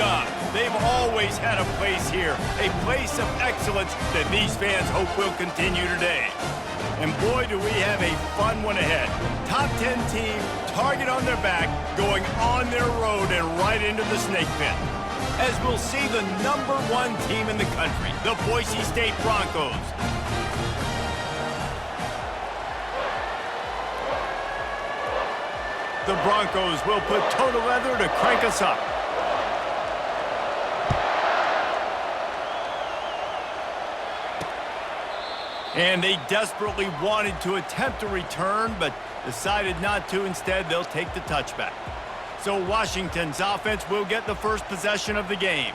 up. They've always had a place here, a place of excellence that these fans hope will continue today. And boy, do we have a fun one ahead. Top 10 team, target on their back, going on their road and right into the snake pit. As we'll see the #1 team in the country, the Boise State Broncos. The Broncos will put toe to leather to crank us up. And they desperately wanted to attempt a return, but decided not to. Instead, they'll take the touchback. So Washington's offense will get the first possession of the game.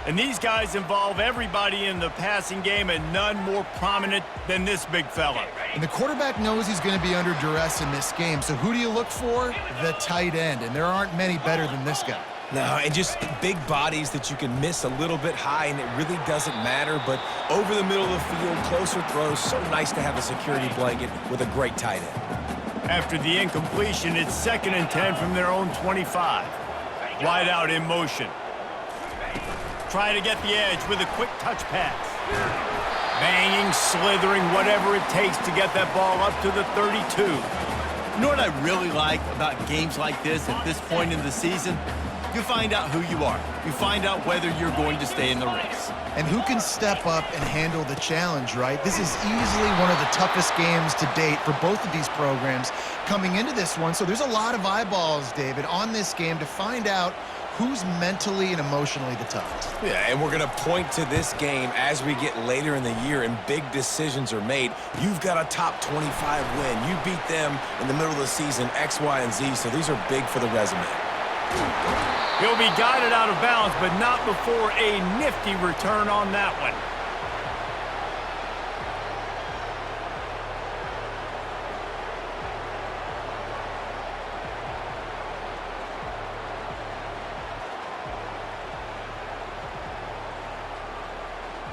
And these guys involve everybody in the passing game, and none more prominent than this big fella. And the quarterback knows he's going to be under duress in this game. So who do you look for? The tight end. And there aren't many better than this guy. No, and just big bodies that you can miss a little bit high, and it really doesn't matter. But over the middle of the field, closer throws, so nice to have a security blanket with a great tight end. After the incompletion, it's 2nd and 10 from their own 25. Wide out in motion. Try to get the edge with a quick touch pass. Banging, slithering, whatever it takes to get that ball up to the 32. You know what I really like about games like this at this point in the season? You find out who you are. You find out whether you're going to stay in the race. And who can step up and handle the challenge, right? This is easily one of the toughest games to date for both of these programs coming into this one. So there's a lot of eyeballs, David, on this game to find out who's mentally and emotionally the toughest. Yeah, and we're going to point to this game as we get later in the year and big decisions are made. You've got a top 25 win. You beat them in the middle of the season, X, Y, and Z, so these are big for the resume. He'll be guided out of bounds, but not before a nifty return on that one.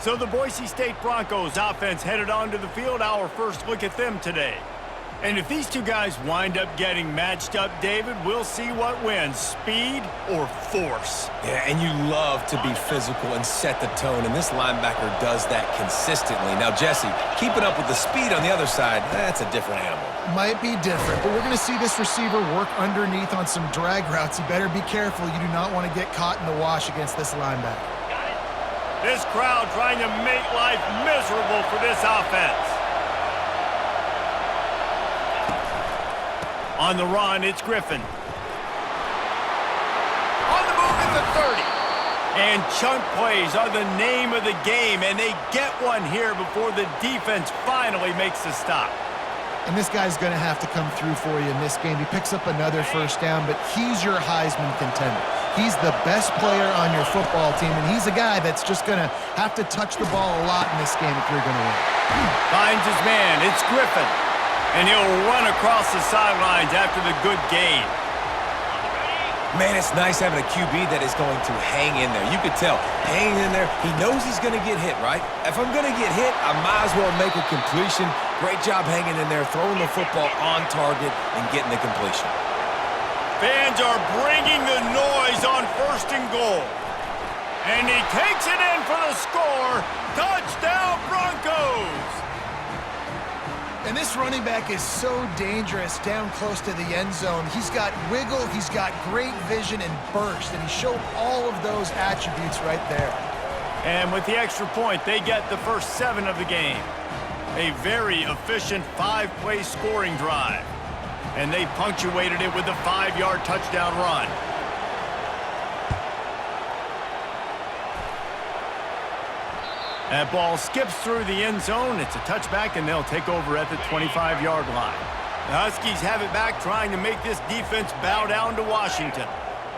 So the Boise State Broncos offense headed onto the field. Our first look at them today. And if these two guys wind up getting matched up, David, we'll see what wins, speed or force. Yeah, and you love to be physical and set the tone, and this linebacker does that consistently. Now, Jesse, keeping up with the speed on the other side, that's a different animal. Might be different, but we're going to see this receiver work underneath on some drag routes. You better be careful. You do not want to get caught in the wash against this linebacker. This crowd trying to make life miserable for this offense. On the run, it's Griffin. On the move at the 30. And chunk plays are the name of the game, and they get one here before the defense finally makes a stop. And this guy's going to have to come through for you in this game. He picks up another first down, but he's your Heisman contender. He's the best player on your football team, and he's a guy that's just going to have to touch the ball a lot in this game if you're going to win. Finds his man. It's Griffin. And he'll run across the sidelines after the good gain. Man, it's nice having a QB that is going to hang in there. You could tell, hanging in there, he knows he's going to get hit, right? If I'm going to get hit, I might as well make a completion. Great job hanging in there, throwing the football on target and getting the completion. Fans are bringing the noise on 1st and goal. And he takes it in for the score. Touchdown, Broncos! And this running back is so dangerous down close to the end zone. He's got wiggle, he's got great vision and burst, and he showed all of those attributes right there. And with the extra point, they get the first 7 of the game. A very efficient 5-play scoring drive. And they punctuated it with a 5-yard touchdown run. That ball skips through the end zone. It's a touchback, and they'll take over at the 25-yard line. The Huskies have it back, trying to make this defense bow down to Washington.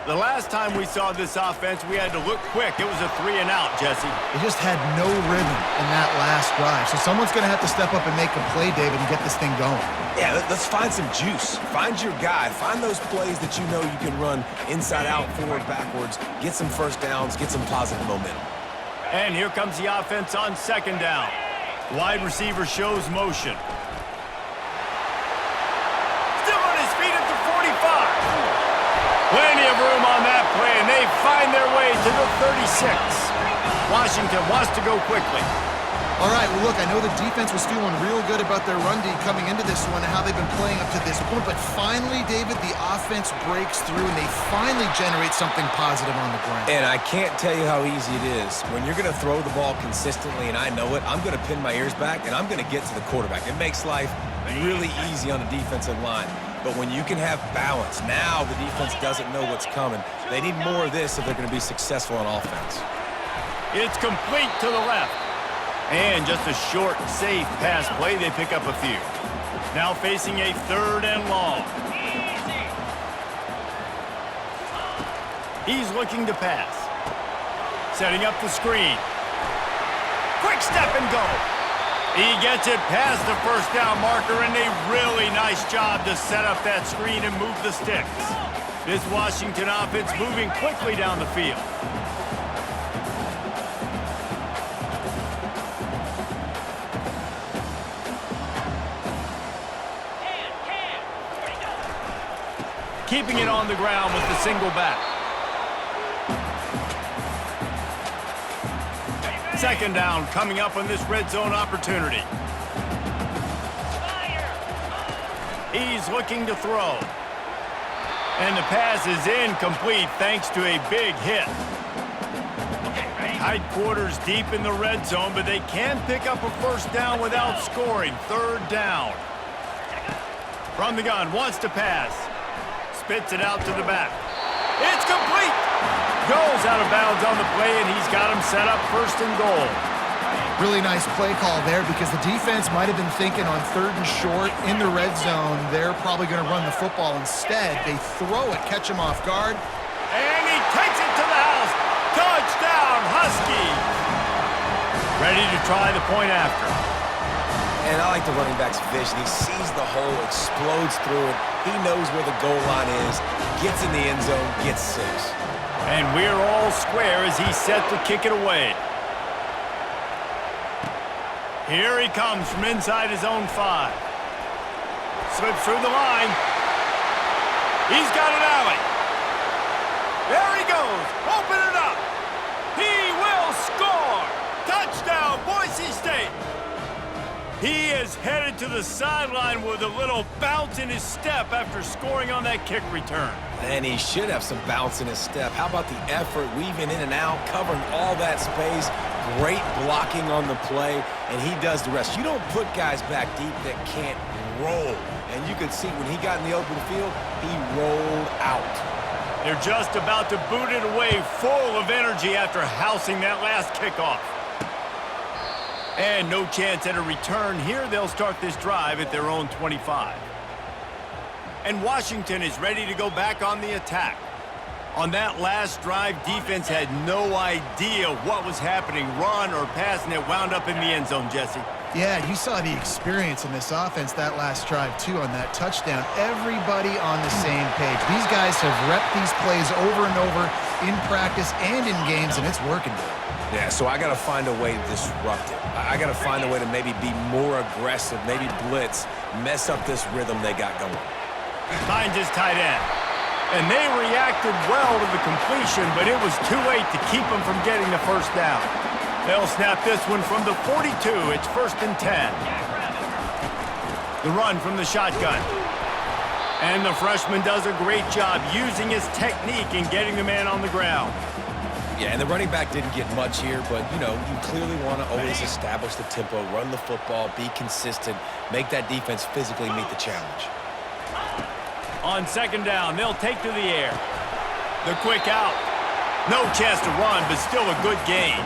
The last time we saw this offense, we had to look quick. It was a 3-and-out, Jesse. They just had no rhythm in that last drive. So someone's going to have to step up and make a play, David, and get this thing going. Yeah, let's find some juice. Find your guy. Find those plays that you know you can run inside out, forward, backwards. Get some first downs. Get some positive momentum. And here comes the offense on 2nd down. Wide receiver shows motion. Still on his feet at the 45. Plenty of room on that play, and they find their way to the 36. Washington wants to go quickly. All right, well, look, I know the defense was feeling real good about their run D coming into this one and how they've been playing up to this point, but finally, David, the offense breaks through and they finally generate something positive on the ground. And I can't tell you how easy it is. When you're going to throw the ball consistently, and I know it, I'm going to pin my ears back, and I'm going to get to the quarterback. It makes life really easy on the defensive line. But when you can have balance, now the defense doesn't know what's coming. They need more of this if they're going to be successful on offense. It's complete to the left. And just a short, safe pass play, they pick up a few. Now facing a 3rd and long. He's looking to pass. Setting up the screen. Quick step and go. He gets it past the first down marker, and a really nice job to set up that screen and move the sticks. This Washington offense moving quickly down the field. Keeping it on the ground with the single back. 2nd down coming up on this red zone opportunity. He's looking to throw. And the pass is incomplete thanks to a big hit. Tight quarters deep in the red zone, but they can pick up a 1st down without scoring. 3rd down. From the gun, wants to pass. Spits it out to the back. It's complete. Goes out of bounds on the play, and he's got him set up 1st and goal. Really nice play call there because the defense might have been thinking on 3rd and short in the red zone. They're probably going to run the football instead. They throw it, catch him off guard. And he takes it to the house. Touchdown, Huskies. Ready to try the point after. And I like the running back's vision. He sees the hole, explodes through it. He knows where the goal line is, gets in the end zone, gets 6. And we're all square as he's set to kick it away. Here he comes from inside his own 5. Slips through the line. He's got an alley. There he goes. Open it up. He will score. Touchdown, Boise State. He is headed to the sideline with a little bounce in his step after scoring on that kick return. And he should have some bounce in his step. How about the effort, weaving in and out, covering all that space, great blocking on the play, and he does the rest. You don't put guys back deep that can't roll. And you could see when he got in the open field, he rolled out. They're just about to boot it away full of energy after housing that last kickoff. And no chance at a return here. They'll start this drive at their own 25. And Washington is ready to go back on the attack. On that last drive, defense had no idea what was happening, run or pass, and it wound up in the end zone, Jesse. Yeah, you saw the experience in this offense that last drive, too, on that touchdown. Everybody on the same page. These guys have repped these plays over and over in practice and in games, and it's working. Yeah, so I got to find a way to disrupt it. I got to find a way to maybe be more aggressive, maybe blitz, mess up this rhythm they got going. Finds his tight end. And they reacted well to the completion, but it was too late to keep them from getting the 1st down. They'll snap this one from the 42. It's 1st and 10. The run from the shotgun. And the freshman does a great job using his technique and getting the man on the ground. Yeah, and the running back didn't get much here, but, you know, you clearly want to always establish the tempo, run the football, be consistent, make that defense physically meet the challenge. On 2nd down, they'll take to the air. The quick out. No chance to run, but still a good gain.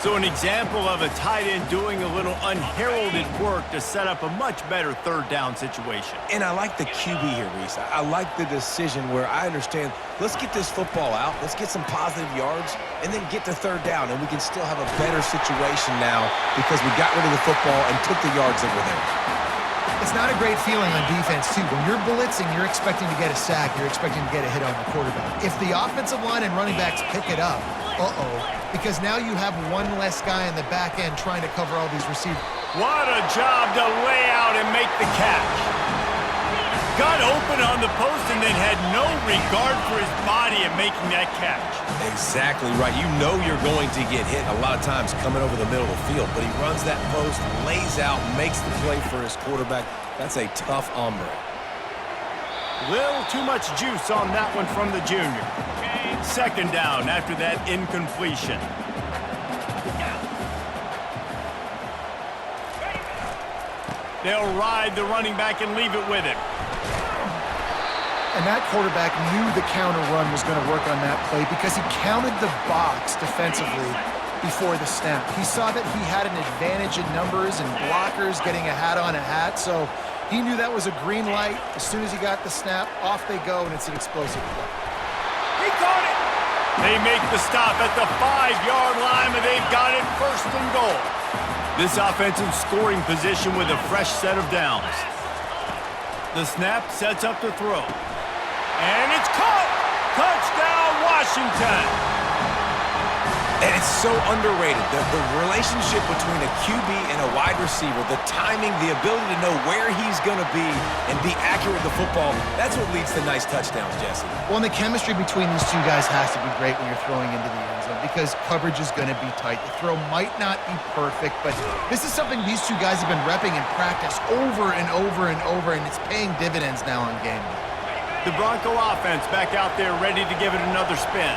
So an example of a tight end doing a little unheralded work to set up a much better 3rd down situation. And I like the QB here, Reese. I like the decision where I understand, let's get this football out, let's get some positive yards, and then get to 3rd down, and we can still have a better situation now because we got rid of the football and took the yards that were there. It's not a great feeling on defense, too. When you're blitzing, you're expecting to get a sack. You're expecting to get a hit on the quarterback. If the offensive line and running backs pick it up, because now you have one less guy in the back end trying to cover all these receivers. What a job to lay out and make the catch. Got open on the post and then had no regard for his body in making that catch. Exactly right. You know you're going to get hit a lot of times coming over the middle of the field, but he runs that post, lays out, makes the play for his quarterback. That's a tough hombre. Little too much juice on that one from the junior. Second down after that incompletion. They'll ride the running back and leave it with him. And that quarterback knew the counter run was going to work on that play because he counted the box defensively before the snap. He saw that he had an advantage in numbers and blockers getting a hat on a hat, so he knew that was a green light. As soon as he got the snap, off they go, and it's an explosive play. He caught it! They make the stop at the 5-yard line, and they've got it first and goal. This offensive scoring position with a fresh set of downs. The snap sets up the throw. And it's caught! Touchdown, Washington! And it's so underrated. The relationship between a QB and a wide receiver, the timing, the ability to know where he's going to be and be accurate with the football, that's what leads to nice touchdowns, Jesse. Well, and the chemistry between these two guys has to be great when you're throwing into the end zone because coverage is going to be tight. The throw might not be perfect, but this is something these two guys have been repping in practice over and over and over, and it's paying dividends now on game day. The Bronco offense back out there ready to give it another spin.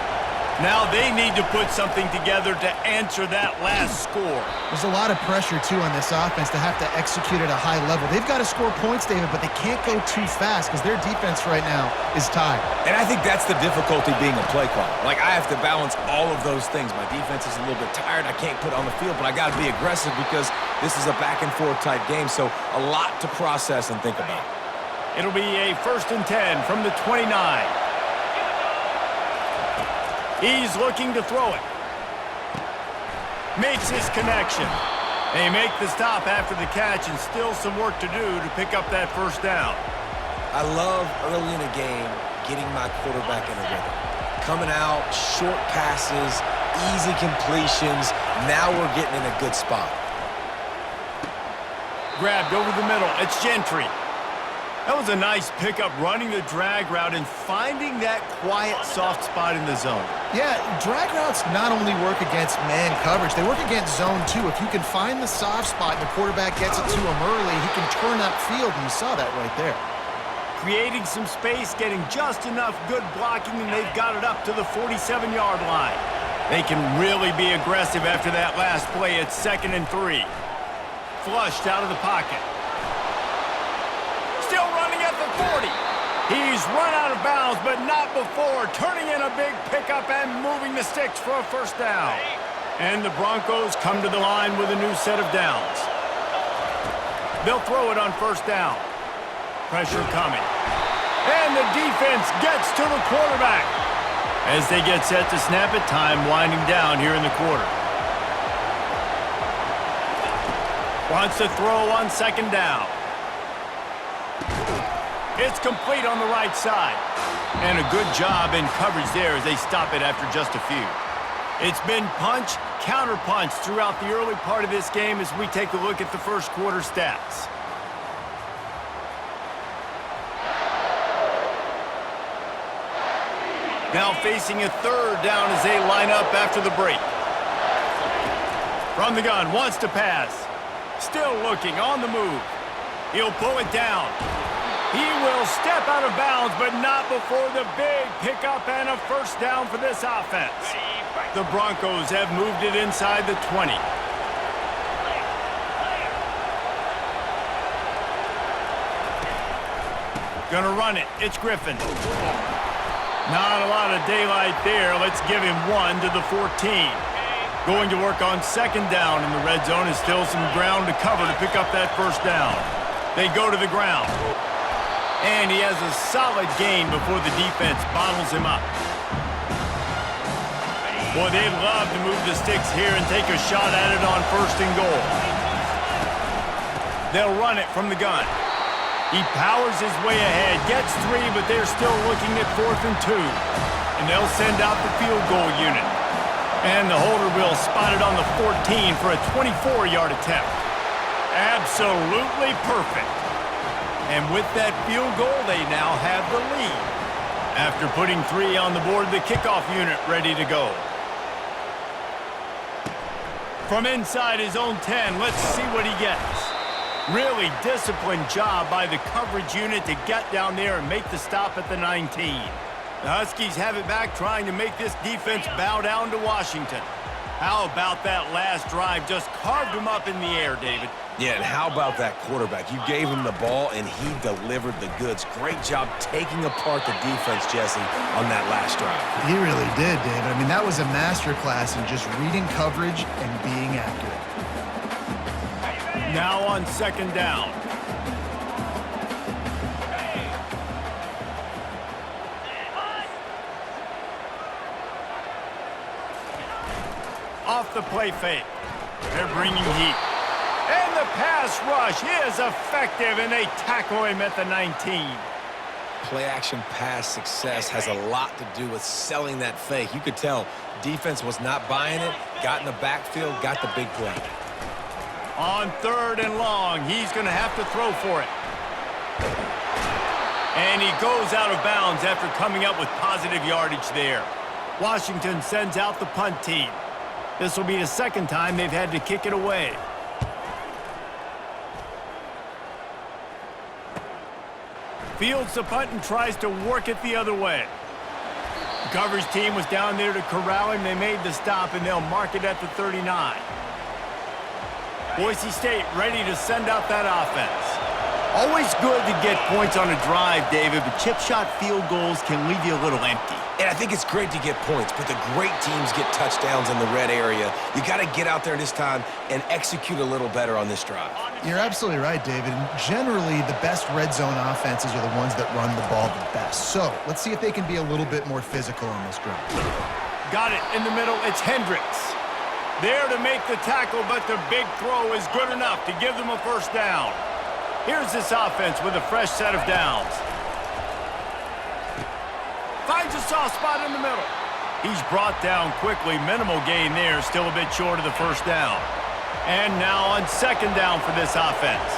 Now they need to put something together to answer that last score. There's a lot of pressure, too, on this offense to have to execute at a high level. They've got to score points, David, but they can't go too fast because their defense right now is tired. And I think that's the difficulty being a play caller. Like, I have to balance all of those things. My defense is a little bit tired. I can't put on the field, but I got to be aggressive because this is a back-and-forth type game, so a lot to process and think about. It'll be a 1st and 10 from the 29. He's looking to throw it. Makes his connection. They make the stop after the catch and still some work to do to pick up that first down. I love early in a game getting my quarterback in a rhythm. Coming out, short passes, easy completions. Now we're getting in a good spot. Grabbed over the middle. It's Gentry. That was a nice pickup, running the drag route and finding that quiet, soft spot in the zone. Yeah, drag routes not only work against man coverage, they work against zone too. If you can find the soft spot and the quarterback gets it to him early, he can turn upfield, and you saw that right there. Creating some space, getting just enough good blocking, and they've got it up to the 47-yard line. They can really be aggressive after that last play. It's 2nd and 3. Flushed out of the pocket. Still running at the 40. He's run out of bounds, but not before turning in a big pickup and moving the sticks for a first down. And the Broncos come to the line with a new set of downs. They'll throw it on first down. Pressure coming. And the defense gets to the quarterback. As they get set to snap it, time winding down here in the quarter. Wants to throw on 2nd down. It's complete on the right side. And a good job in coverage there as they stop it after just a few. It's been punch, counter punch throughout the early part of this game as we take a look at the first quarter stats. Now facing a 3rd down as they line up after the break. From the gun, wants to pass. Still looking, on the move. He'll pull it down. He will step out of bounds, but not before the big pickup and a first down for this offense. The Broncos have moved it inside the 20. Gonna run it. It's Griffin. Not a lot of daylight there. Let's give him 1 to the 14. Going to work on 2nd down in the red zone. Is still some ground to cover to pick up that first down. They go to the ground. And he has a solid gain before the defense bottles him up. Boy, they'd love to move the sticks here and take a shot at it on 1st and goal. They'll run it from the gun. He powers his way ahead, gets 3, but they're still looking at 4th and 2. And they'll send out the field goal unit. And the holder will spot it on the 14 for a 24-yard attempt. Absolutely perfect. And with that field goal, they now have the lead. After putting 3 on the board, the kickoff unit ready to go. From inside his own 10, let's see what he gets. Really disciplined job by the coverage unit to get down there and make the stop at the 19. The Huskies have it back, trying to make this defense bow down to Washington. How about that last drive? Just carved him up in the air, David. Yeah, and how about that quarterback? You gave him the ball, and he delivered the goods. Great job taking apart the defense, Jesse, on that last drive. He really did, David. I mean, that was a masterclass in just reading coverage and being accurate. Now on second down. Off the play fake. They're bringing heat. And the pass rush is effective, and they tackle him at the 19. Play-action pass success has a lot to do with selling that fake. You could tell defense was not buying it, got in the backfield, got the big play. On 3rd and long, he's going to have to throw for it. And he goes out of bounds after coming up with positive yardage there. Washington sends out the punt team. This will be the second time they've had to kick it away. Fields the punt and tries to work it the other way. The coverage team was down there to corral him. They made the stop, and they'll mark it at the 39. Boise State ready to send out that offense. Always good to get points on a drive, David, but chip shot field goals can leave you a little empty. And I think it's great to get points, but the great teams get touchdowns in the red area. You got to get out there this time and execute a little better on this drive. You're absolutely right, David. And generally, the best red zone offenses are the ones that run the ball the best. So let's see if they can be a little bit more physical on this drive. Got it in the middle. It's Hendricks. There to make the tackle, but the big throw is good enough to give them a first down. Here's this offense with a fresh set of downs. Finds a soft spot in the middle. He's brought down quickly. Minimal gain there. Still a bit short of the first down. And now on second down for this offense.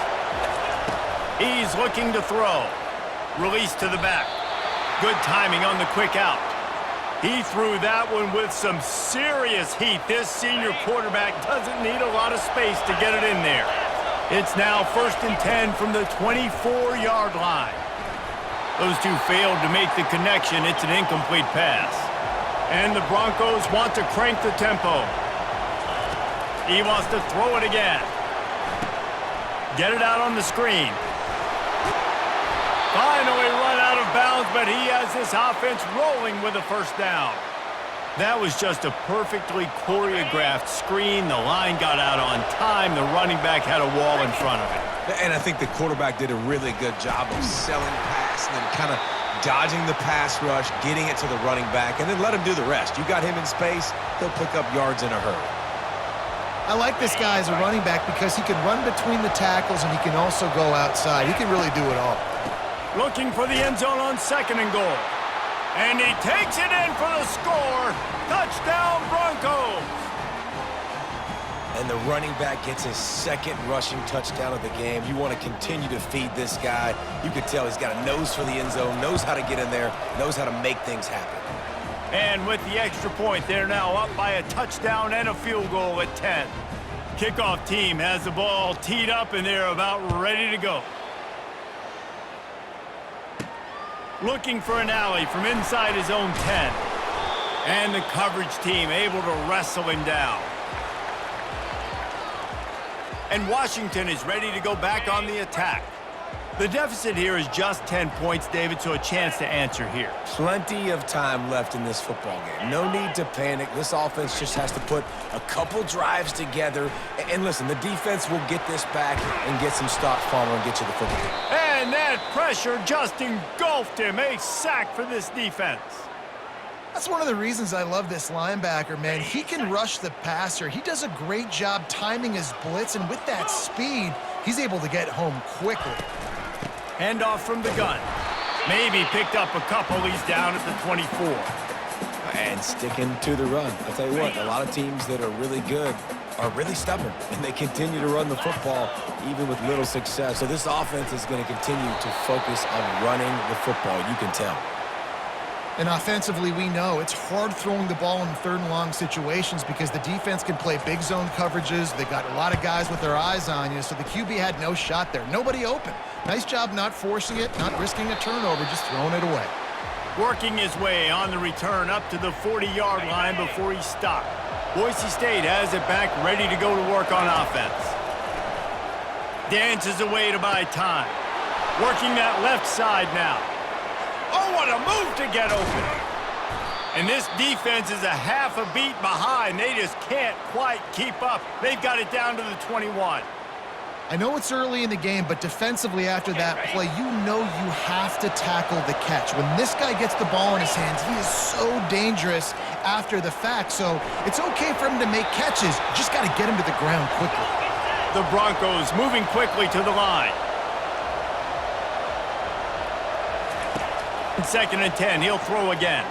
He's looking to throw. Release to the back. Good timing on the quick out. He threw that one with some serious heat. This senior quarterback doesn't need a lot of space to get it in there. It's now 1st and 10 from the 24-yard line. Those two failed to make the connection. It's an incomplete pass. And the Broncos want to crank the tempo. He wants to throw it again. Get it out on the screen. Finally run out of bounds, but he has this offense rolling with a first down. That was just a perfectly choreographed screen. The line got out on time. The running back had a wall in front of it. And I think the quarterback did a really good job of selling pass and then kind of dodging the pass rush, getting it to the running back, and then let him do the rest. You got him in space, he'll pick up yards in a hurry. I like this guy as a running back because he can run between the tackles and he can also go outside. He can really do it all. Looking for the end zone on 2nd and goal. And he takes it in for the score. Touchdown, Broncos. And the running back gets his 2nd rushing touchdown of the game. You want to continue to feed this guy. You can tell he's got a nose for the end zone, knows how to get in there, knows how to make things happen. And with the extra point, they're now up by a touchdown and a field goal at 10. Kickoff team has the ball teed up, and they're about ready to go. Looking for an alley from inside his own 10. And the coverage team able to wrestle him down. And Washington is ready to go back on the attack. The deficit here is just 10 points, David, so a chance to answer here. Plenty of time left in this football game. No need to panic. This offense just has to put a couple drives together. And listen, the defense will get this back and get some stops, Palmer, and get you the football. And that pressure just engulfed him. A sack for this defense. That's one of the reasons I love this linebacker, man. He can rush the passer. He does a great job timing his blitz, and with that speed, he's able to get home quickly. Handoff from the gun. Maybe picked up a couple. He's down at the 24. and sticking to the run. I'll tell you what, a lot of teams that are really good are really stubborn, and they continue to run the football even with little success. So this offense is going to continue to focus on running the football. You can tell. And offensively, we know it's hard throwing the ball in third and long situations because the defense can play big zone coverages. They got a lot of guys with their eyes on you, so the QB had no shot there. Nobody open. Nice job not forcing it, not risking a turnover, just throwing it away. Working his way on the return up to the 40-yard line before he stopped. Boise State has it back, ready to go to work on offense. Dances away to buy time. Working that left side now. Oh, what a move to get open. And this defense is a half a beat behind. They just can't quite keep up. They've got it down to the 21. I know it's early in the game, but defensively after that play, you know you have to tackle the catch. When this guy gets the ball in his hands, he is so dangerous after the fact. So it's okay for him to make catches. You just got to get him to the ground quickly. The Broncos moving quickly to the line. 2nd and 10, he'll throw again.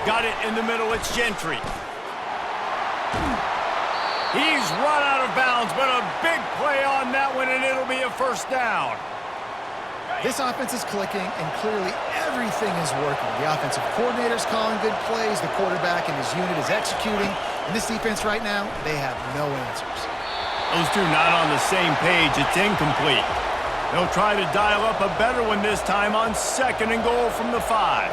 Got it in the middle, it's Gentry. He's run out of bounds, but a big play on that one, and it'll be a first down. This offense is clicking, and clearly everything is working. The offensive coordinator's calling good plays, the quarterback and his unit is executing, and this defense right now, they have no answers. Those two not on the same page, it's incomplete. They'll try to dial up a better one this time on 2nd and goal from the 5.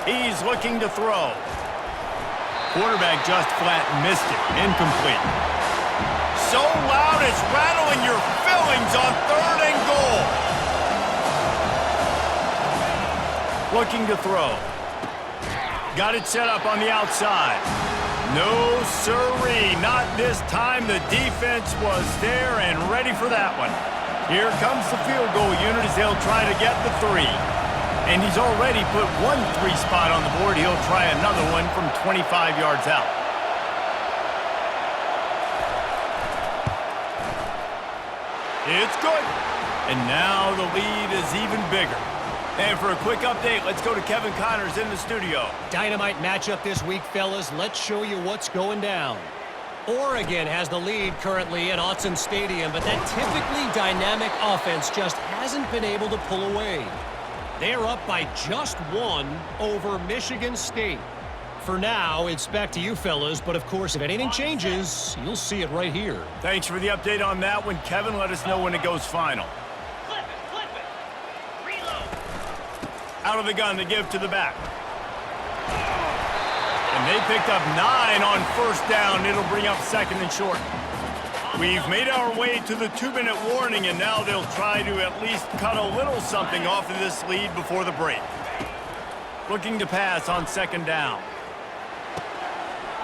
He's looking to throw. Quarterback just flat missed it. Incomplete. So loud it's rattling your fillings on 3rd and goal. Looking to throw. Got it set up on the outside. No, sirree, not this time. The defense was there and ready for that one. Here comes the field goal unit as they'll try to get the 3. And he's already put one 3 spot on the board. He'll try another one from 25 yards out. It's good. And now the lead is even bigger. And for a quick update, let's go to Kevin Connors in the studio. Dynamite matchup this week, fellas. Let's show you what's going down. Oregon has the lead currently at Autzen Stadium, but that typically dynamic offense just hasn't been able to pull away. They're up by just 1 over Michigan State. For now, it's back to you, fellas, but of course, if anything changes, you'll see it right here. Thanks for the update on that one, Kevin. Let us know when it goes final. Out of the gun to give to the back. And they picked up 9 on 1st down. It'll bring up 2nd and short. We've made our way to the 2-minute warning, and now they'll try to at least cut a little something off of this lead before the break. Looking to pass on 2nd down.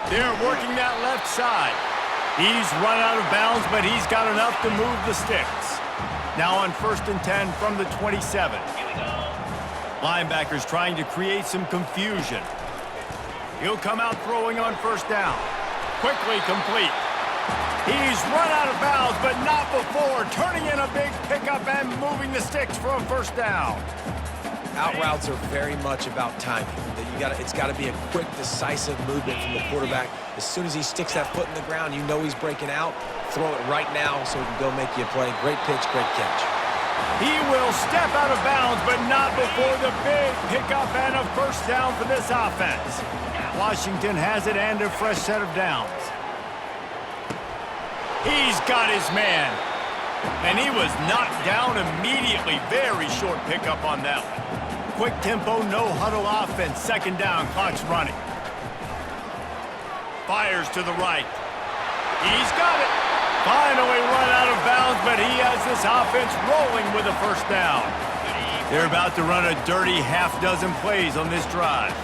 They're working that left side. He's run out of bounds, but he's got enough to move the sticks. Now on 1st and 10 from the 27. Linebackers trying to create some confusion. He'll come out throwing on 1st down. Quickly complete. He's run out of bounds, but not before. Turning in a big pickup and moving the sticks for a 1st down. Out routes are very much about timing. It's got to be a quick, decisive movement from the quarterback. As soon as he sticks that foot in the ground, you know he's breaking out. Throw it right now so he can go make you a play. Great pitch, great catch. He will step out of bounds, but not before the big pickup and a 1st down for this offense. Washington has it and a fresh set of downs. He's got his man. And he was knocked down immediately. Very short pickup on that one. Quick tempo, no huddle offense. 2nd down, clock's running. Fires to the right. He's got it. Finally run out of bounds, but he has this offense rolling with a 1st down. They're about to run a dirty half-dozen plays on this drive.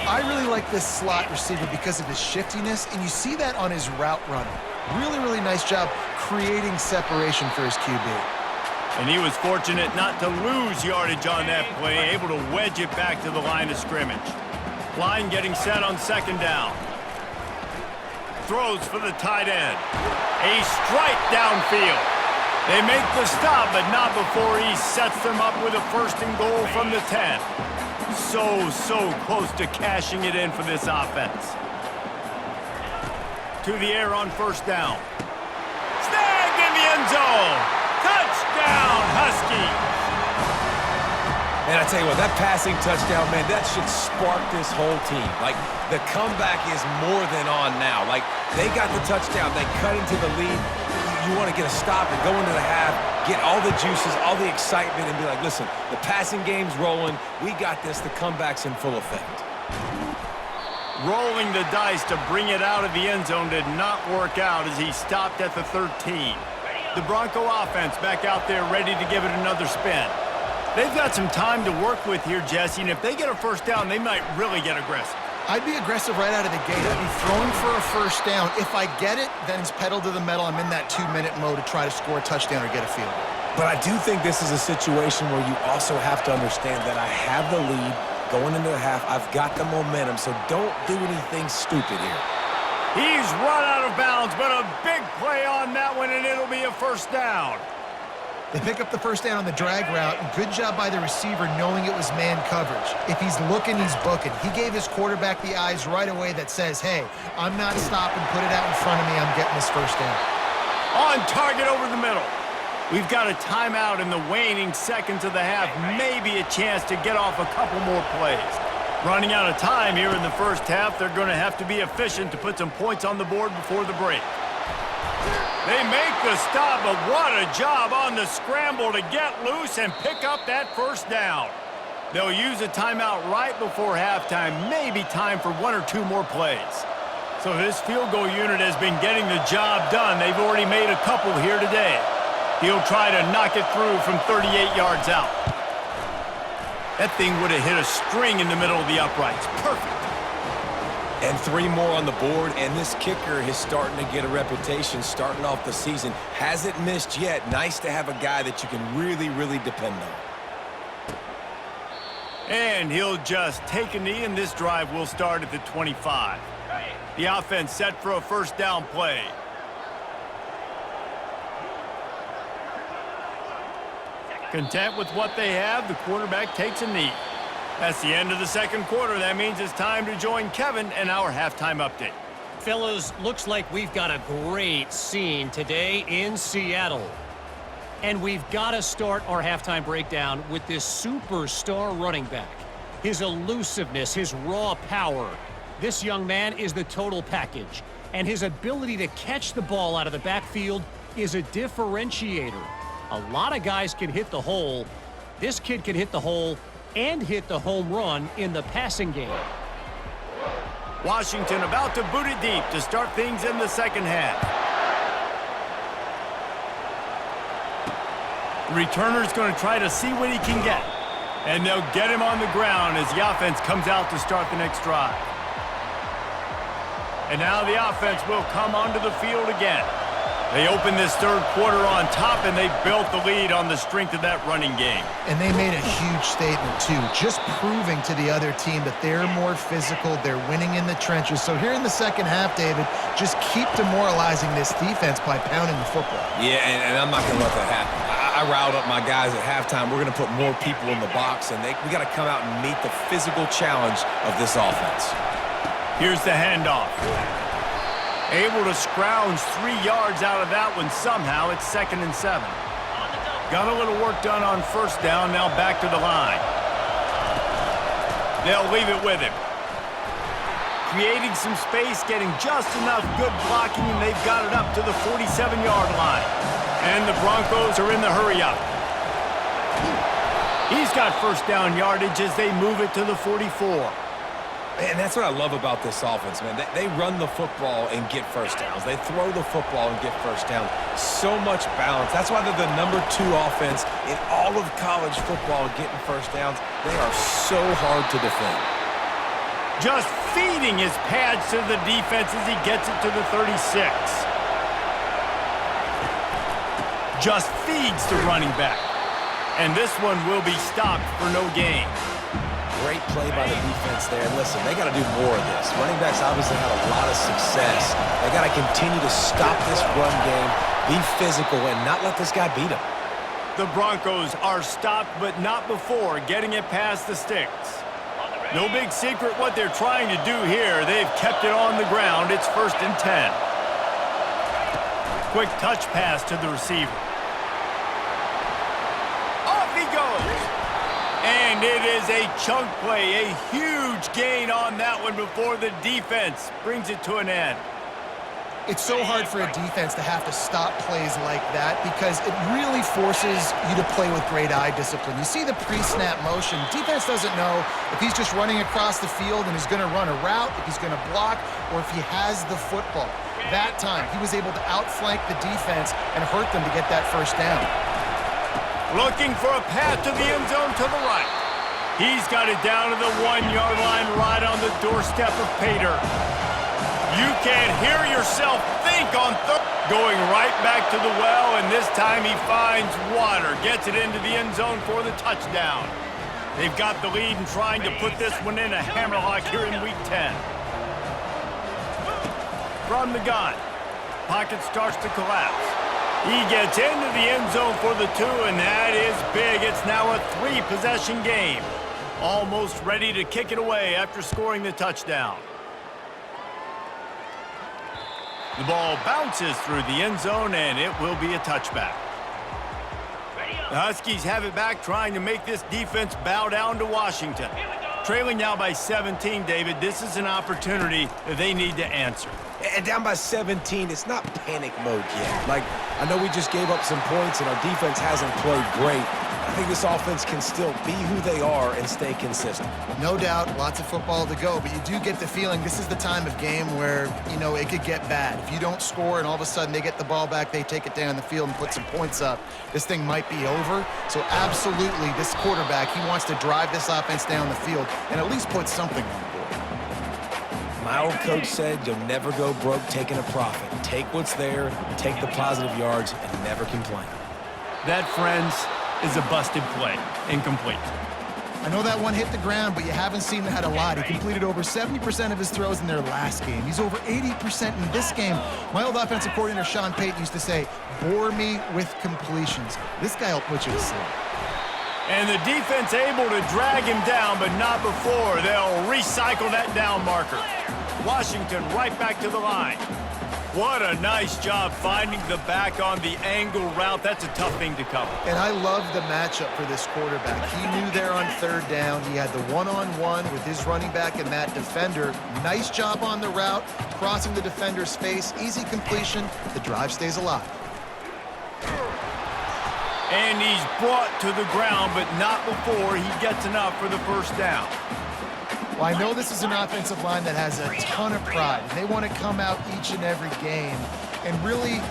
I really like this slot receiver because of his shiftiness, and you see that on his route running. Really, really nice job creating separation for his QB. And he was fortunate not to lose yardage on that play, able to wedge it back to the line of scrimmage. Line getting set on 2nd down. Throws for the tight end. A strike downfield. They make the stop, but not before he sets them up with a 1st and goal from the 10. So close to cashing it in for this offense. To the air on first down. Snagged in the end zone. Touchdown, Huskies. And I tell you what, that passing touchdown, man, that should spark this whole team. Like, the comeback is more than on now. Like, they got the touchdown. They cut into the lead. You want to get a stop and go into the half, get all the juices, all the excitement, and be like, listen, the passing game's rolling. We got this. The comeback's in full effect. Rolling the dice to bring it out of the end zone did not work out as he stopped at the 13. The Bronco offense back out there ready to give it another spin. They've got some time to work with here, Jesse, and if they get a first down, they might really get aggressive. I'd be aggressive right out of the gate. I'd be throwing for a first down. If I get it, then it's pedal to the metal. I'm in that 2-minute mode to try to score a touchdown or get a field. But I do think this is a situation where you also have to understand that I have the lead going into the half. I've got the momentum, so don't do anything stupid here. He's run out of bounds, but a big play on that one, and it'll be a first down. They pick up the first down on the drag route. Good job by the receiver knowing it was man coverage. If he's looking, he's booking. He gave his quarterback the eyes right away that says, hey, I'm not stopping. Put it out in front of me. I'm getting this first down. On target over the middle. We've got a timeout in the waning seconds of the half. Maybe a chance to get off a couple more plays. Running out of time here in the first half. They're going to have to be efficient to put some points on the board before the break. They make the stop, but what a job on the scramble to get loose and pick up that first down. They'll use a timeout right before halftime, maybe time for 1 or 2 more plays. So this field goal unit has been getting the job done. They've already made a couple here today. He'll try to knock it through from 38 yards out. That thing would have hit a string in the middle of the uprights. Perfect. And 3 more on the board, and this kicker is starting to get a reputation starting off the season. Hasn't missed yet. Nice to have a guy that you can really depend on. And he'll just take a knee, and this drive will start at the 25. The offense set for a first down play. Content with what they have, the quarterback takes a knee. That's the end of the second quarter. That means it's time to join Kevin and our halftime update. Fellas, looks like we've got a great scene today in Seattle. And we've got to start our halftime breakdown with this superstar running back. His elusiveness, his raw power. This young man is the total package. And his ability to catch the ball out of the backfield is a differentiator. A lot of guys can hit the hole. This kid can hit the hole and hit the home run in the passing game. Washington about to boot it deep to start things in the second half. The returner's going to try to see what he can get. And they'll get him on the ground as the offense comes out to start the next drive. And now the offense will come onto the field again. They opened this third quarter on top, and they built the lead on the strength of that running game. And they made a huge statement, too, just proving to the other team that they're more physical, they're winning in the trenches. So here in the second half, David, just keep demoralizing this defense by pounding the football. Yeah, and I'm not going to let that happen. I riled up my guys at halftime. We're going to put more people in the box, and we got to come out and meet the physical challenge of this offense. Here's the handoff. Able to scrounge 3 yards out of that one somehow. It's 2nd and 7. Got a little work done on first down. Now back to the line. They'll leave it with him. Creating some space, getting just enough good blocking, and they've got it up to the 47-yard line. And the Broncos are in the hurry-up. He's got first down yardage as they move it to the 44. And that's what I love about this offense, man. They run the football and get first downs. They throw the football and get first down. So much balance. That's why they're the #2 offense in all of college football getting first downs. They are so hard to defend. Just feeding his pads to the defense as he gets it to the 36. Just feeds the running back. And this one will be stopped for no gain. Great play by the defense there. And listen, they got to do more of this. Running backs obviously had a lot of success. They got to continue to stop this run game, be physical, and not let this guy beat them. The Broncos are stopped, but not before getting it past the sticks. No big secret what they're trying to do here. They've kept it on the ground. It's 1st and 10. Quick touch pass to the receiver. Off he goes. And it is a chunk play, a huge gain on that one before the defense brings it to an end. It's so hard for a defense to have to stop plays like that because it really forces you to play with great eye discipline. You see the pre-snap motion. Defense doesn't know if he's just running across the field and is going to run a route, if he's going to block, or if he has the football. That time, he was able to outflank the defense and hurt them to get that first down. Looking for a path to the end zone to the right. He's got it down to the 1-yard line right on the doorstep of Pater. You can hear yourself think on third. Going right back to the well, and this time he finds water. Gets it into the end zone for the touchdown. They've got the lead and trying to put this one in a hammerlock here in Week 10. From the gun, pocket starts to collapse. He gets into the end zone for the 2, and that is big. It's now a 3-possession game. Almost ready to kick it away after scoring the touchdown. The ball bounces through the end zone, and it will be a touchback. The Huskies have it back, trying to make this defense bow down to Washington. Trailing now by 17, David. This is an opportunity that they need to answer. And down by 17, it's not panic mode yet. Like, I know we just gave up some points, and our defense hasn't played great. I think this offense can still be who they are and stay consistent. No doubt, lots of football to go, but you do get the feeling this is the time of game where, you know, it could get bad. If you don't score and all of a sudden they get the ball back, they take it down the field and put some points up, this thing might be over. So absolutely, this quarterback, he wants to drive this offense down the field and at least put something on the board. My old coach said you'll never go broke taking a profit. Take what's there, take the positive yards, and never complain. That, friends, is a busted play. Incomplete. I know that one hit the ground, but you haven't seen that a lot. He completed over 70% of his throws in their last game. He's over 80% in this game. My old offensive coordinator, Sean Payton, used to say, bore me with completions. This guy will put you to sleep. And the defense able to drag him down, but not before. They'll recycle that down marker. Washington right back to the line. What a nice job finding the back on the angle route. That's a tough thing to cover. And I love the matchup for this quarterback. He knew there on third down. He had the one-on-one with his running back and that defender. Nice job on the route, crossing the defender's face. Easy completion. The drive stays alive. And he's brought to the ground, but not before he gets enough for the first down. Well, I know this is an offensive line that has a ton of pride, and they want to come out each and every game and really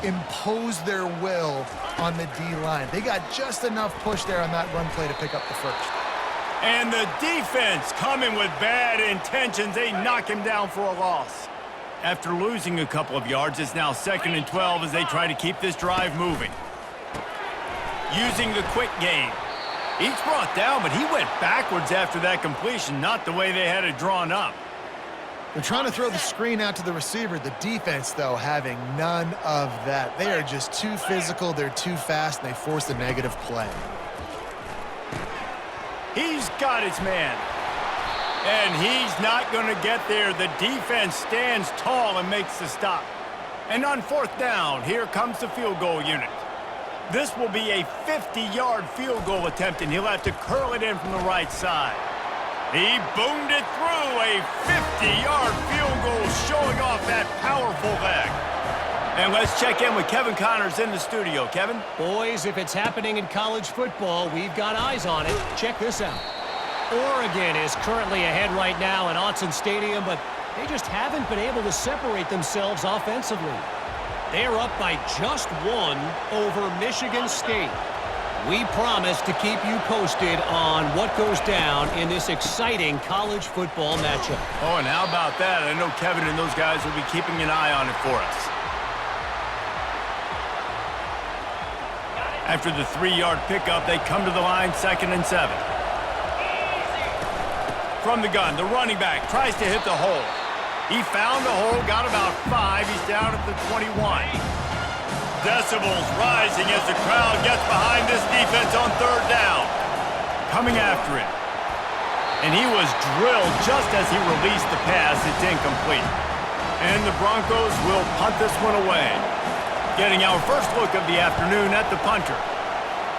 impose their will on the D-line. They got just enough push there on that run play to pick up the first. And the defense coming with bad intentions. They knock him down for a loss. After losing a couple of yards, it's now 2nd and 12 as they try to keep this drive moving. Using the quick game. He's brought down, but he went backwards after that completion, not the way they had it drawn up. They're trying to throw the screen out to the receiver. The defense, though, having none of that. They are just too physical, they're too fast, and they force a negative play. He's got his man. And he's not going to get there. The defense stands tall and makes the stop. And on 4th down, here comes the field goal unit. This will be a 50-yard field goal attempt, and he'll have to curl it in from the right side. He boomed it through. A 50-yard field goal showing off that powerful leg. And let's check in with Kevin Connors in the studio. Kevin? Boys, if it's happening in college football, we've got eyes on it. Check this out. Oregon is currently ahead right now in Autzen Stadium, but they just haven't been able to separate themselves offensively. They're up by just 1 over Michigan State. We promise to keep you posted on what goes down in this exciting college football matchup. Oh, and how about that? I know Kevin and those guys will be keeping an eye on it for us. After the 3-yard pickup, they come to the line, 2nd and 7. From the gun, the running back tries to hit the hole. He found a hole, got about 5. He's down at the 21. Decibels rising as the crowd gets behind this defense on 3rd down. Coming after it. And he was drilled just as he released the pass. It's incomplete. And the Broncos will punt this one away. Getting our first look of the afternoon at the punter.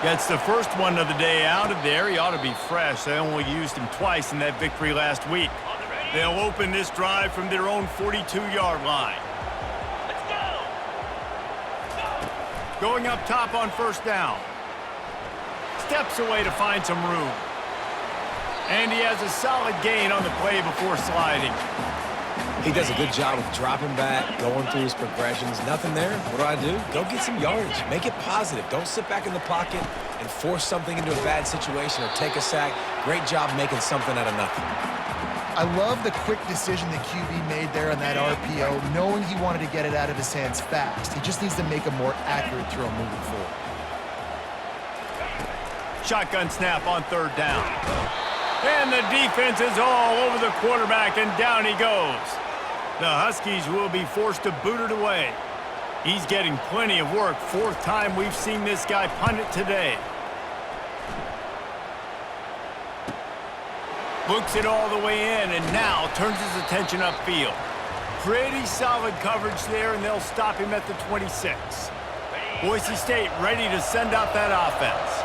Gets the first one of the day out of there. He ought to be fresh. They only used him twice in that victory last week. They'll open this drive from their own 42-yard line. Let's go! Going up top on first down. Steps away to find some room. And he has a solid gain on the play before sliding. He does a good job of dropping back, going through his progressions. Nothing there. What do? Go get some yardage. Make it positive. Don't sit back in the pocket and force something into a bad situation or take a sack. Great job making something out of nothing. I love the quick decision the QB made there on that RPO, knowing he wanted to get it out of his hands fast. He just needs to make a more accurate throw moving forward. Shotgun snap on third down. And the defense is all over the quarterback, and down he goes. The Huskies will be forced to boot it away. He's getting plenty of work. Fourth time we've seen this guy punt it today. Books it all the way in, and now turns his attention upfield. Pretty solid coverage there, and they'll stop him at the 26. Boise State ready to send out that offense.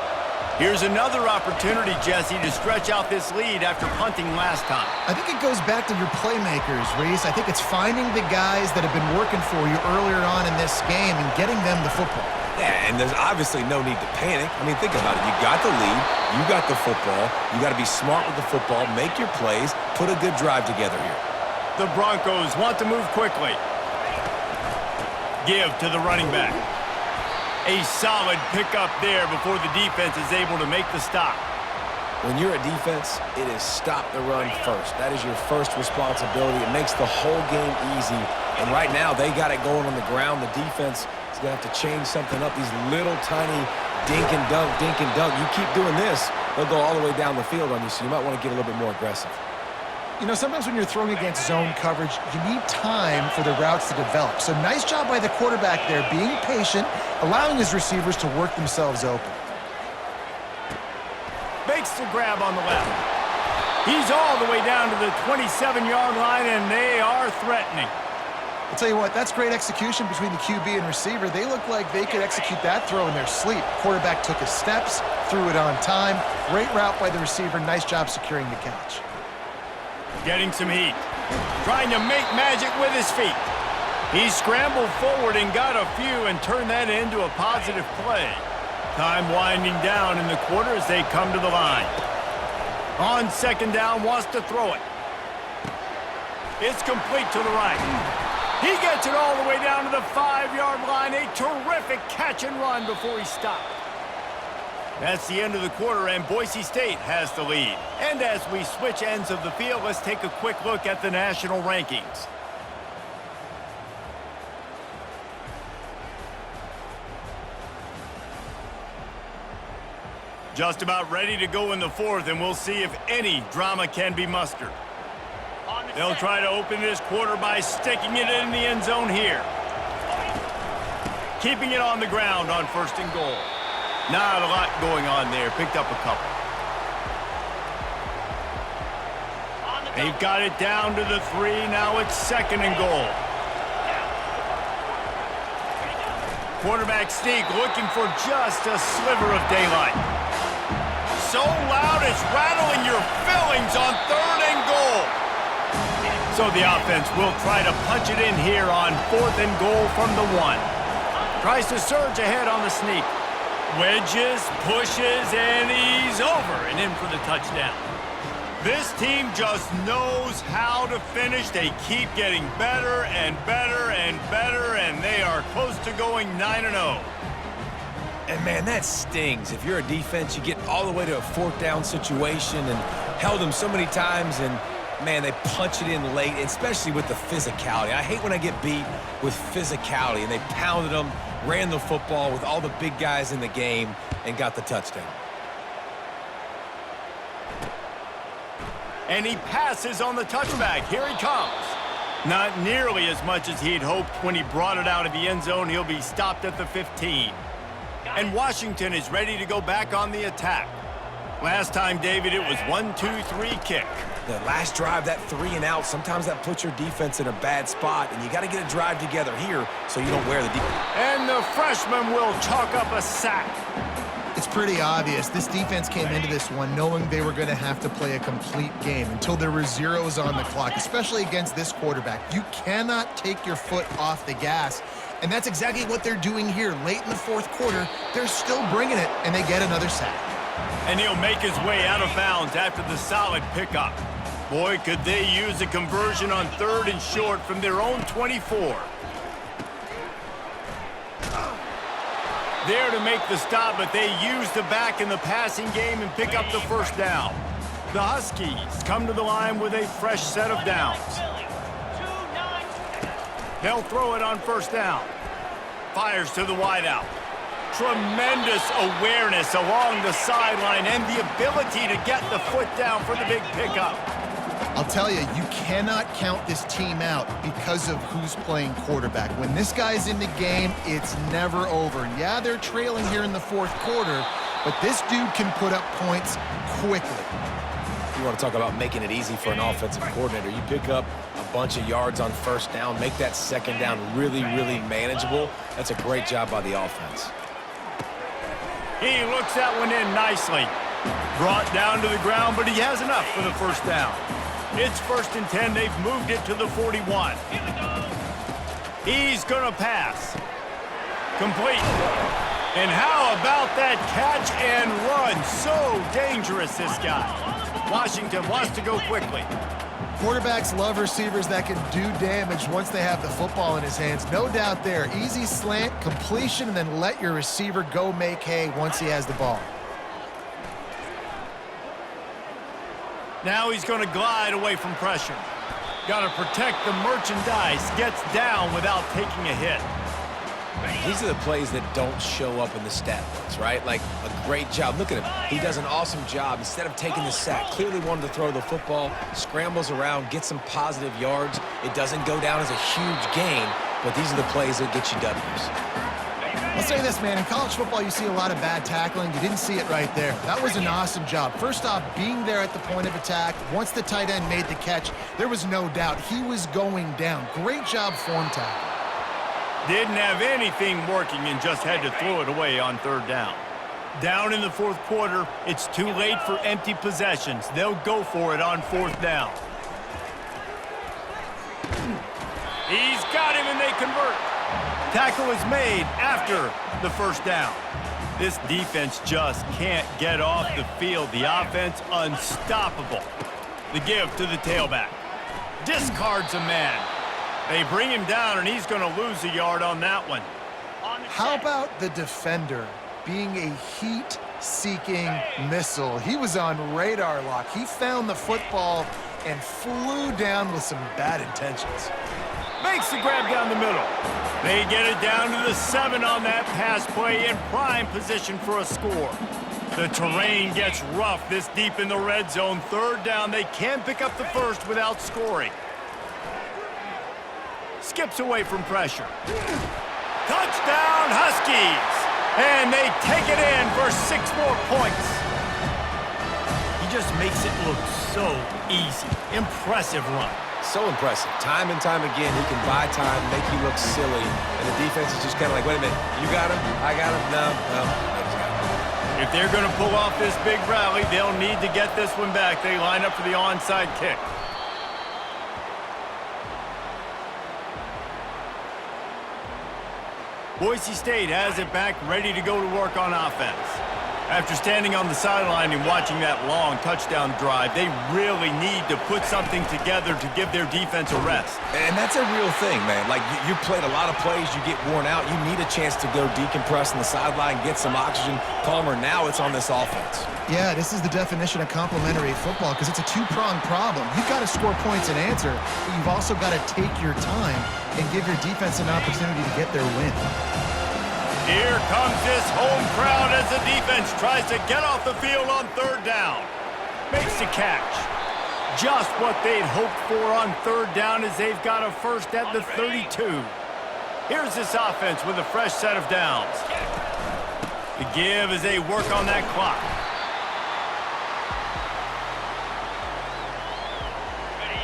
Here's another opportunity, Jesse, to stretch out this lead after punting last time. I think it goes back to your playmakers, Reese. I think it's finding the guys that have been working for you earlier on in this game and getting them the football. Yeah, and there's obviously no need to panic. I mean, think about it. You got the lead. You got the football. You got to be smart with the football. Make your plays. Put a good drive together here. The Broncos want to move quickly. Give to the running back. A solid pickup there before the defense is able to make the stop. When you're a defense, it is stop the run first. That is your first responsibility. It makes the whole game easy. And right now, they got it going on the ground. The defense is going to have to change something up. These little tiny dink and dunk, dink and dunk. You keep doing this, they'll go all the way down the field on you, so you might want to get a little bit more aggressive. You know, sometimes when you're throwing against zone coverage, you need time for the routes to develop. So nice job by the quarterback there, being patient, allowing his receivers to work themselves open. Makes the grab on the left. He's all the way down to the 27-yard line, and they are threatening. I'll tell you what, that's great execution between the QB and receiver. They look like they could execute that throw in their sleep. Quarterback took his steps, threw it on time. Great route by the receiver. Nice job securing the catch. Getting some heat. Trying to make magic with his feet. He scrambled forward and got a few and turned that into a positive play. Time winding down in the quarter as they come to the line. On second down, wants to throw it. It's complete to the right. He gets it all the way down to the 5-yard line. A terrific catch and run before he stopped. That's the end of the quarter, and Boise State has the lead. And as we switch ends of the field, let's take a quick look at the national rankings. Just about ready to go in the fourth, and we'll see if any drama can be mustered. They'll try to open this quarter by sticking it in the end zone here. Keeping it on the ground on first and goal. Not a lot going on there. Picked up a couple. They've got it down to the 3. Now it's second and goal. Quarterback sneak looking for just a sliver of daylight. So loud it's rattling your fillings on third and goal. So the offense will try to punch it in here on fourth and goal from the 1. Tries to surge ahead on the sneak. Wedges, pushes, and he's over and in for the touchdown. This team just knows how to finish. They keep getting better and better and better, and they are close to going 9-0. And, man, that stings. If you're a defense, you get all the way to a fourth down situation and held them so many times, and, man, they punch it in late, especially with the physicality. I hate when I get beat with physicality, and they pounded them, ran the football with all the big guys in the game, and got the touchdown. And he passes on the touchback. Here he comes. Not nearly as much as he'd hoped when he brought it out of the end zone. He'll be stopped at the 15. And Washington is ready to go back on the attack. Last time, David, it was 1-2-3 kick. The last drive, that 3 and out, sometimes that puts your defense in a bad spot, and you got to get a drive together here so you don't wear the defense. And the freshman will chalk up a sack. It's pretty obvious. This defense came into this one knowing they were going to have to play a complete game until there were zeros on the clock, especially against this quarterback. You cannot take your foot off the gas, and that's exactly what they're doing here. Late in the fourth quarter, they're still bringing it, and they get another sack. And he'll make his way out of bounds after the solid pickup. Boy, could they use a conversion on 3rd and short from their own 24. There to make the stop, but they use the back in the passing game and pick up the first down. The Huskies come to the line with a fresh set of downs. They'll throw it on 1st down. Fires to the wideout. Tremendous awareness along the sideline and the ability to get the foot down for the big pickup. I'll tell you, you cannot count this team out because of who's playing quarterback. When this guy's in the game, it's never over. Yeah, they're trailing here in the fourth quarter, but this dude can put up points quickly. You want to talk about making it easy for an offensive coordinator. You pick up a bunch of yards on 1st down, make that 2nd down really, really manageable. That's a great job by the offense. He looks that one in nicely. Brought down to the ground, but he has enough for the 1st down. It's 1st and 10. They've moved it to the 41. He's going to pass. Complete. And how about that catch and run? So dangerous, this guy. Washington wants to go quickly. Quarterbacks love receivers that can do damage once they have the football in his hands. No doubt there. Easy slant, completion, and then let your receiver go make hay once he has the ball. Now he's going to glide away from pressure. Got to protect the merchandise. Gets down without taking a hit. These are the plays that don't show up in the stat books, right? Like a great job. Look at him. He does an awesome job. Instead of taking the sack, clearly wanted to throw the football, scrambles around, gets some positive yards. It doesn't go down as a huge gain, but these are the plays that get you W's. I'll say this, man. In college football, you see a lot of bad tackling. You didn't see it right there. That was an awesome job. First off, being there at the point of attack. Once the tight end made the catch, there was no doubt he was going down. Great job form tackle. Didn't have anything working and just had to throw it away on 3rd down. Down in the fourth quarter, it's too late for empty possessions. They'll go for it on 4th down. He's got him and they convert. Tackle is made after the 1st down. This defense just can't get off the field. The offense unstoppable. The give to the tailback. Discards a man. They bring him down, and he's going to lose a yard on that one. How about the defender being a heat-seeking missile? He was on radar lock. He found the football and flew down with some bad intentions. Makes the grab down the middle. They get it down to the 7 on that pass play in prime position for a score. The terrain gets rough this deep in the red zone. 3rd down, they can't pick up the 1st without scoring. Skips away from pressure. Touchdown, Huskies! And they take it in for 6 more points. He just makes it look so easy. Impressive run. So impressive. Time and time again, he can buy time, make you look silly, and the defense is just kind of like, wait a minute, you got him? I got him? No. If they're going to pull off this big rally, they'll need to get this one back. They line up for the onside kick. Boise State has it back, ready to go to work on offense. After standing on the sideline and watching that long touchdown drive, they really need to put something together to give their defense a rest. And that's a real thing, man. Like, you played a lot of plays, you get worn out, you need a chance to go decompress on the sideline, get some oxygen. Palmer, now it's on this offense. Yeah, this is the definition of complementary football because it's a two-pronged problem. You've got to score points and answer, but you've also got to take your time and give your defense an opportunity to get their win. Here comes this home crowd as the defense tries to get off the field on 3rd down. Makes the catch. Just what they'd hoped for on 3rd down as they've got a 1st at the 32. Here's this offense with a fresh set of downs. The give as they work on that clock.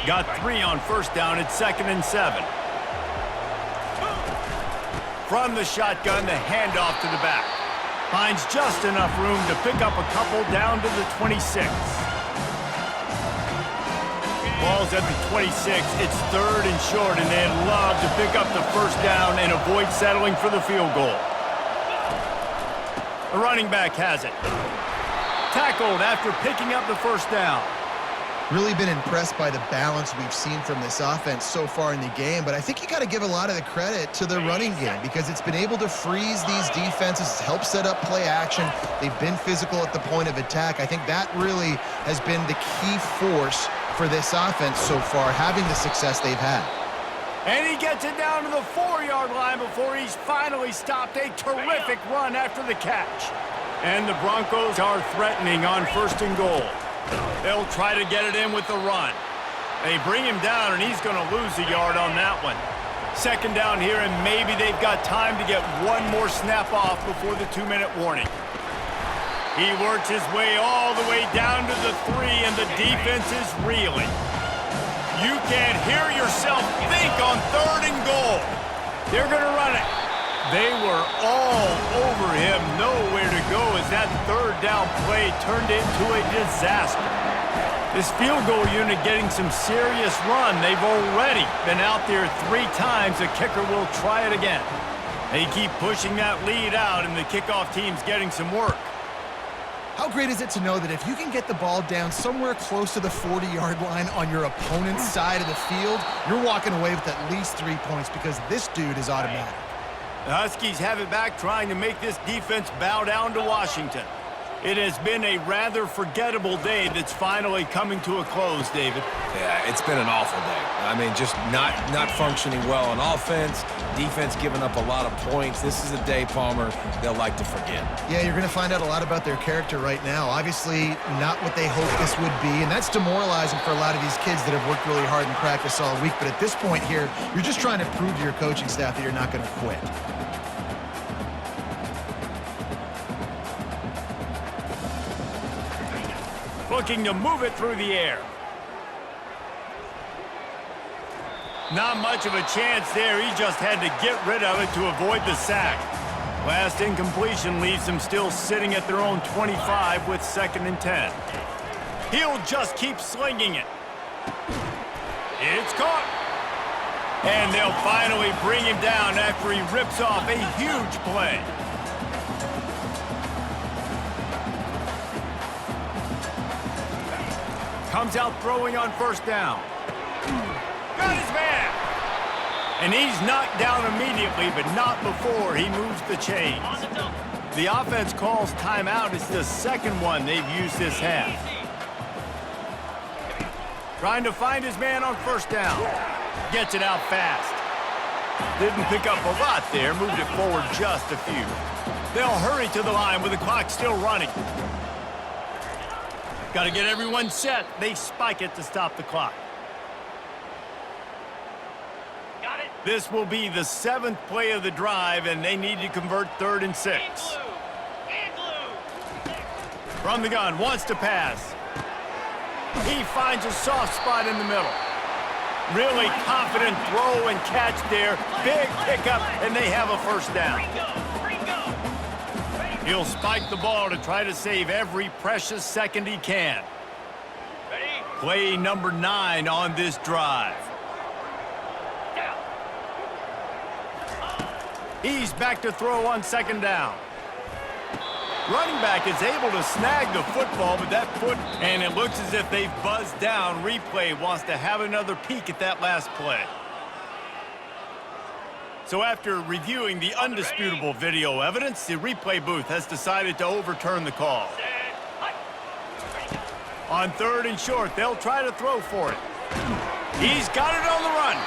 Got 3 on first down at 2nd and 7. From the shotgun, the handoff to the back. Finds just enough room to pick up a couple down to the 26. Ball's at the 26. It's 3rd and short, and they'd love to pick up the first down and avoid settling for the field goal. The running back has it. Tackled after picking up the first down. Really been impressed by the balance we've seen from this offense so far in the game, but I think you got to give a lot of the credit to the running game because it's been able to freeze these defenses, help set up play action. They've been physical at the point of attack. I think that really has been the key force for this offense so far, having the success they've had. And he gets it down to the 4-yard line before he's finally stopped. A terrific run after the catch. And the Broncos are threatening on 1st and goal. They'll try to get it in with the run. They bring him down, and he's going to lose a yard on that one. 2nd down here, and maybe they've got time to get one more snap off before the 2-minute warning. He works his way all the way down to the 3, and the defense is reeling. You can't hear yourself think on 3rd and goal. They're going to run it. They were all over him, nowhere to go as that 3rd down play turned into a disaster. This field goal unit getting some serious run. They've already been out there 3 times. The kicker will try it again. They keep pushing that lead out, and the kickoff team's getting some work. How great is it to know that if you can get the ball down somewhere close to the 40-yard line on your opponent's side of the field, you're walking away with at least 3 points because this dude is automatic. The Huskies have it back, trying to make this defense bow down to Washington. It has been a rather forgettable day that's finally coming to a close, David. Yeah, it's been an awful day. I mean, just not functioning well on offense, defense giving up a lot of points. This is a day, Palmer, they'll like to forget. Yeah, you're going to find out a lot about their character right now. Obviously, not what they hoped this would be, and that's demoralizing for a lot of these kids that have worked really hard in practice all week. But at this point here, you're just trying to prove to your coaching staff that you're not going to quit. Looking to move it through the air. Not much of a chance there. He just had to get rid of it to avoid the sack. Last incompletion leaves them still sitting at their own 25 with 2nd and 10. He'll just keep slinging it. It's caught. And they'll finally bring him down after he rips off a huge play. Comes out throwing on 1st down. Got his man. And he's knocked down immediately, but not before he moves the chains. The offense calls timeout. It's the 2nd one they've used this half. Trying to find his man on 1st down. Gets it out fast. Didn't pick up a lot there. Moved it forward just a few. They'll hurry to the line with the clock still running. Got to get everyone set. They spike it to stop the clock. Got it. This will be the 7th play of the drive, and they need to convert 3rd and 6. From the gun, wants to pass. He finds a soft spot in the middle. Really confident throw and catch there. Big pickup, and they have a 1st down. He'll spike the ball to try to save every precious second he can. Ready? Play number 9 on this drive. He's back to throw on 2nd down. Running back is able to snag the football, but that foot, and it looks as if they've buzzed down. Replay wants to have another peek at that last play. So after reviewing the undisputable video evidence, the replay booth has decided to overturn the call. On 3rd and short, they'll try to throw for it. He's got it on the run.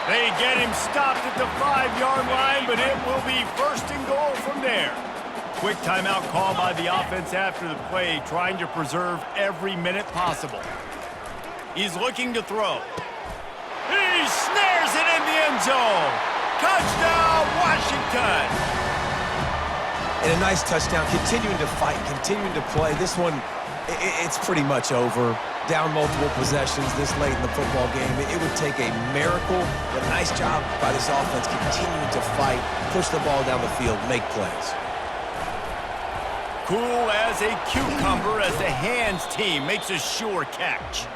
They get him stopped at the 5-yard line, but it will be 1st and goal from there. Quick timeout call by the offense after the play, trying to preserve every minute possible. He's looking to throw. He snares it in the end zone. Touchdown, Washington! And a nice touchdown, continuing to fight, continuing to play. This one, It's pretty much over. Down multiple possessions this late in the football game. It would take a miracle, but nice job by this offense continuing to fight, push the ball down the field, make plays. Cool as a cucumber as the hands team makes a sure catch.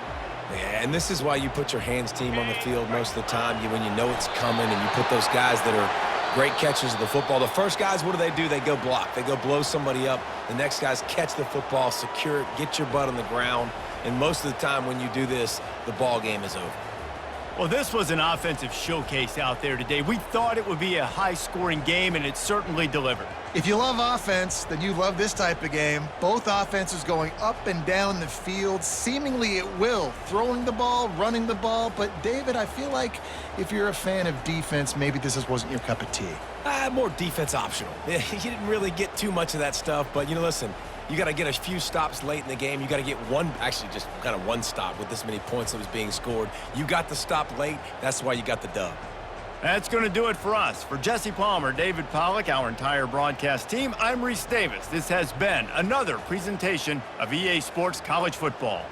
Yeah, and this is why you put your hands team on the field most of the time. When you know it's coming and you put those guys that are great catchers of the football. The first guys, what do? They go block. They go blow somebody up. The next guys catch the football, secure it, get your butt on the ground. And most of the time when you do this, the ball game is over. Well, this was an offensive showcase out there today. We thought it would be a high-scoring game, and it certainly delivered. If you love offense, then you love this type of game. Both offenses going up and down the field, seemingly at will, throwing the ball, running the ball. But, David, I feel like if you're a fan of defense, maybe this wasn't your cup of tea. More defense optional. You didn't really get too much of that stuff, but, listen, you got to get a few stops late in the game. You got to get just kind of one stop with this many points that was being scored. You got the stop late. That's why you got the dub. That's going to do it for us. For Jesse Palmer, David Pollack, our entire broadcast team, I'm Reese Davis. This has been another presentation of EA Sports College Football.